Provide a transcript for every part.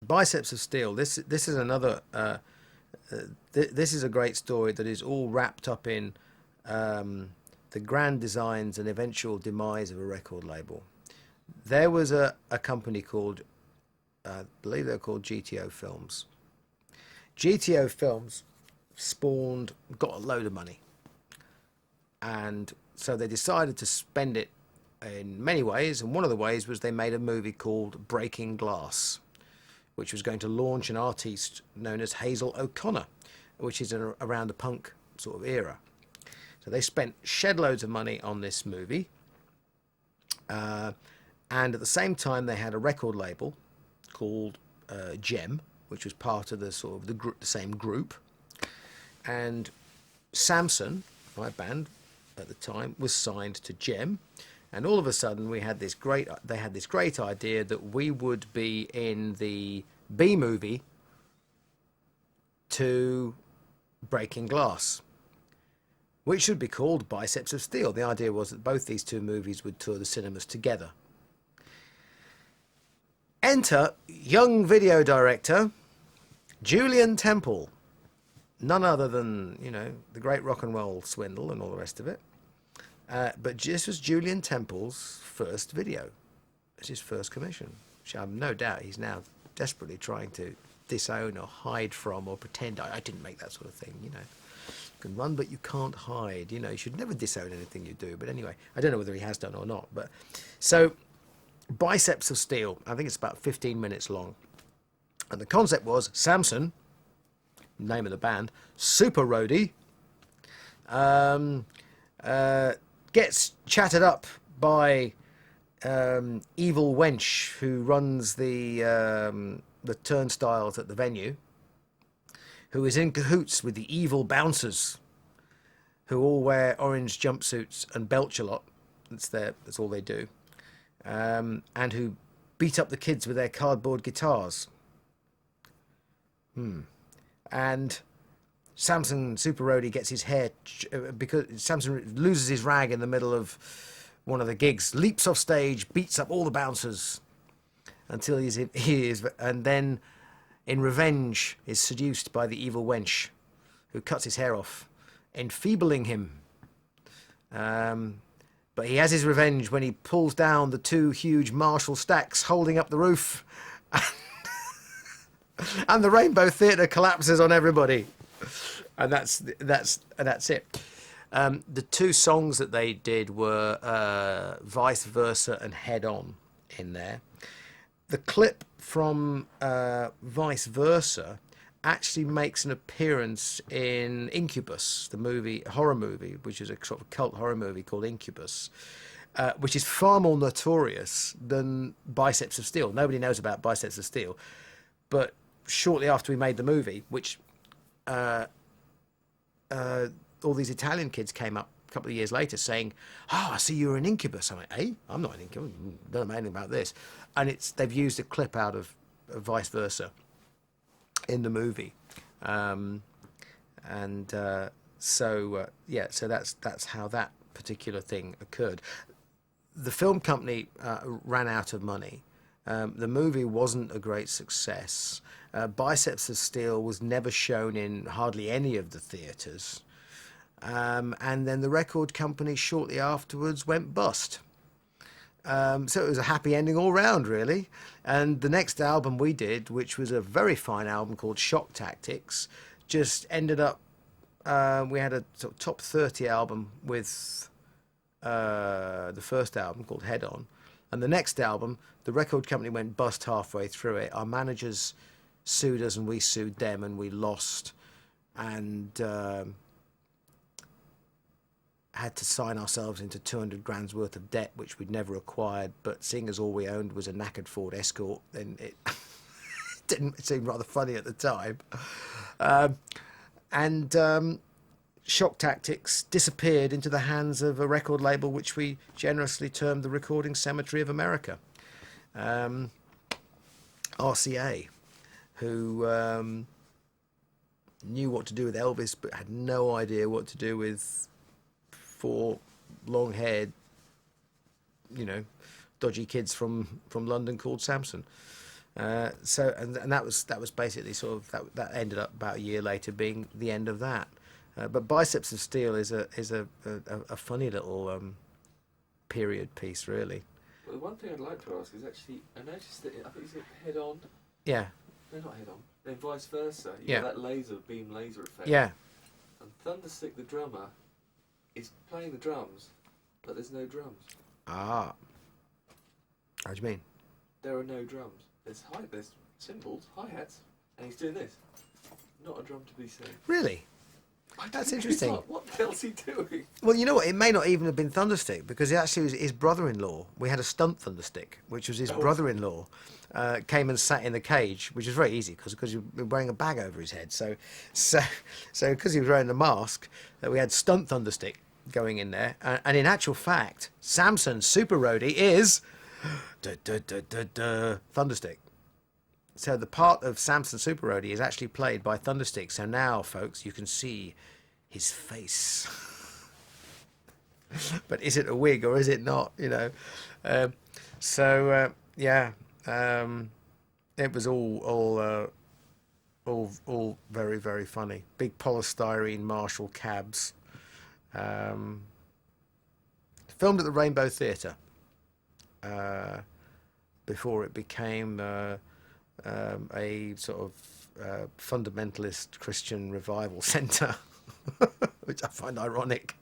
Biceps of Steel. This is another. This is a great story that is all wrapped up in the grand designs and eventual demise of a record label. There was a company called, I believe they're called GTO Films. GTO Films got a load of money, and so they decided to spend it in many ways, and one of the ways was they made a movie called Breaking Glass, which was going to launch an artiste known as Hazel O'Connor, which is around the punk sort of era. So they spent shed loads of money on this movie, and at the same time they had a record label called Gem, which was part of the sort of the same group. And Samson, my band at the time, was signed to Gem, and all of a sudden they had this great idea that we would be in the B movie to Breaking Glass, which should be called Biceps of Steel. The idea was that both these two movies would tour the cinemas together. Enter young video director Julien Temple, none other than, the great rock and roll swindle and all the rest of it. But this was Julien Temple's first video. It's his first commission, which I have no doubt he's now desperately trying to disown or hide from, or pretend I didn't make that sort of thing. You can run but you can't hide. You should never disown anything you do. But anyway, I don't know whether he has done or not. But so Biceps of Steel, I think it's about 15 minutes long, and the concept was Samson, name of the band, super roadie, gets chatted up by evil wench who runs the turnstiles at the venue, who is in cahoots with the evil bouncers, who all wear orange jumpsuits and belch a lot. That's all they do, and who beat up the kids with their cardboard guitars. And Samson, super roadie, gets his hair, because Samson loses his rag in the middle of one of the gigs, leaps off stage, beats up all the bouncers until he is, and then in revenge is seduced by the evil wench who cuts his hair off, enfeebling him. But he has his revenge when he pulls down the two huge Marshall stacks holding up the roof. And the Rainbow Theatre collapses on everybody, and that's it. The two songs that they did were Vice Versa and Head On in there. The clip from Vice Versa actually makes an appearance in Incubus, the horror movie, which is a sort of cult horror movie called Incubus, which is far more notorious than Biceps of Steel. Nobody knows about Biceps of Steel, but shortly after we made the movie, which all these Italian kids came up a couple of years later saying, "Oh, I see you're in Incubus." I'm like, "Hey, I'm not in Incubus. Don't know anything about this." And they've used a clip out of Vice Versa in the movie, so that's how that particular thing occurred. The film company ran out of money. The movie wasn't a great success. Biceps of Steel was never shown in hardly any of the theatres. And then the record company shortly afterwards went bust. So it was a happy ending all round, really. And the next album we did, which was a very fine album called Shock Tactics, just ended up, we had a sort of top 30 album with the first album called Head On. And the next album, the record company went bust halfway through it. Our managers sued us and we sued them and we lost, and had to sign ourselves into 200 grand's worth of debt, which we'd never acquired. But seeing as all we owned was a knackered Ford Escort, then it didn't seem rather funny at the time. Shock Tactics disappeared into the hands of a record label which we generously termed the Recording Cemetery of America, RCA, who knew what to do with Elvis but had no idea what to do with four long-haired, dodgy kids from London called Samson. And that was basically sort of that ended up about a year later being the end of that. But Biceps of Steel is a funny little period piece, really. Well, the one thing I'd like to ask is actually, I noticed that I think it's head on. Yeah. No, not head on. Then vice versa. You Yeah. got that beam laser effect. Yeah. And Thunderstick, the drummer, is playing the drums, but there's no drums. Ah. How do you mean? There are no drums. There's cymbals, hi-hats, and he's doing this. Not a drum to be seen. Really? That's interesting. What the hell's he doing? Well, you know what? It may not even have been Thunderstick, because it actually was his brother-in-law. We had a stunt Thunderstick, which was his brother-in-law, came and sat in the cage, which was very easy because he was wearing a bag over his head. So because he was wearing the mask, we had stunt Thunderstick going in there. And in actual fact, Samson's super roadie is Thunderstick. So the part of Samson Super Roadie is actually played by Thunderstick. So now, folks, you can see his face. But is it a wig or is it not? You know. It was all very, very funny. Big polystyrene Marshall cabs. Filmed at the Rainbow Theatre before it became a sort of fundamentalist Christian revival centre, which I find ironic.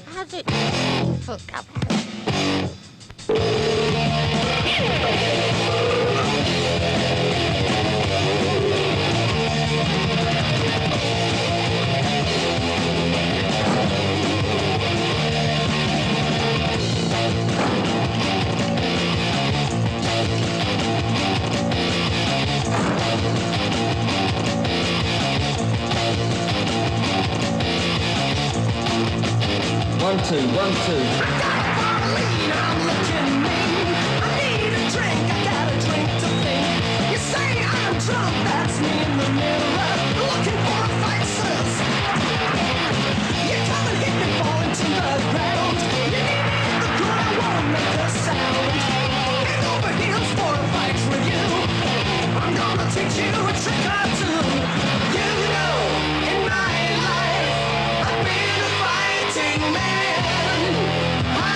How's it hook up? 1, 2, 1, 2. I'm looking mean. I need a drink, I got a drink to think. You say I'm drunk, that's me in the mirror. Looking for a fight, sis. You come and hit me, falling to the ground. You need me in the good, I won't make a sound. Head over heels for a fight with you. I'm gonna teach you a trick or two. You know, in my life, I've been a fighting man. I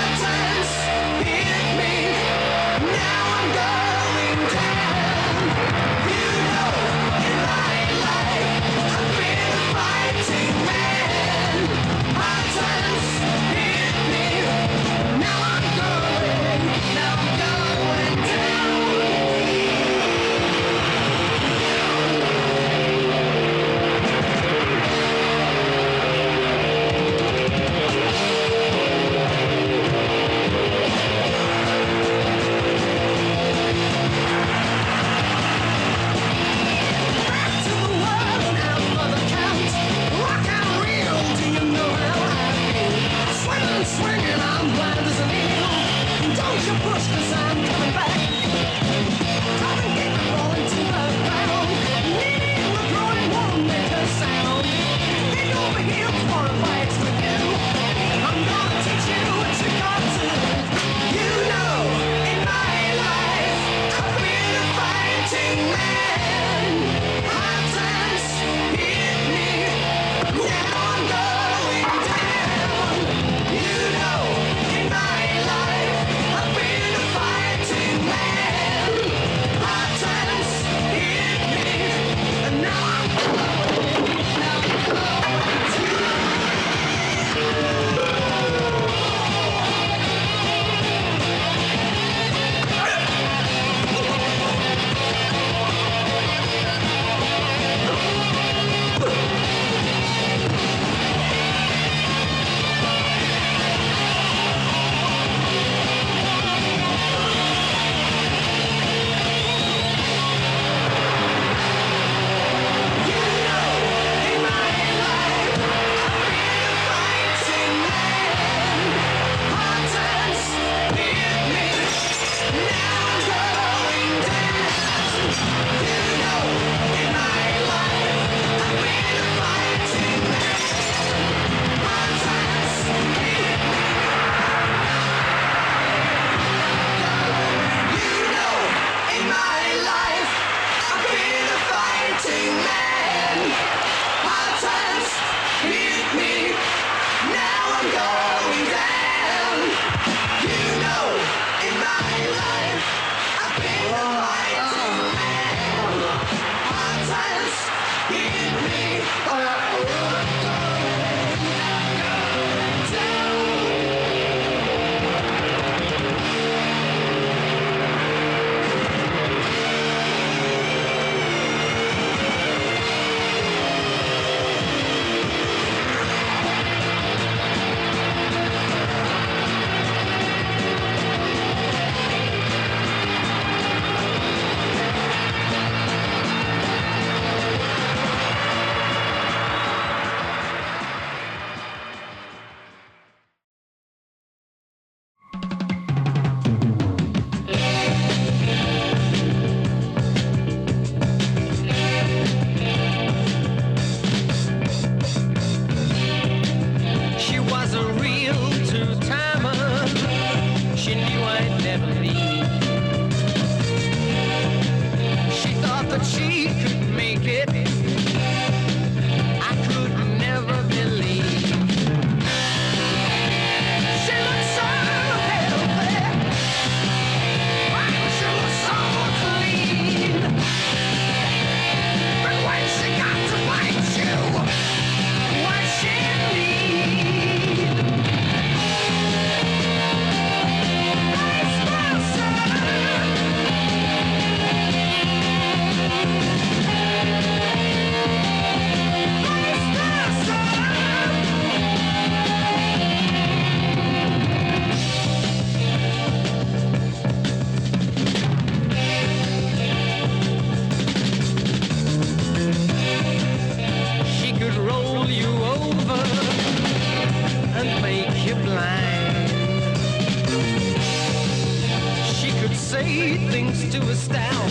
say things to astound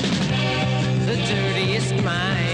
the dirtiest mind.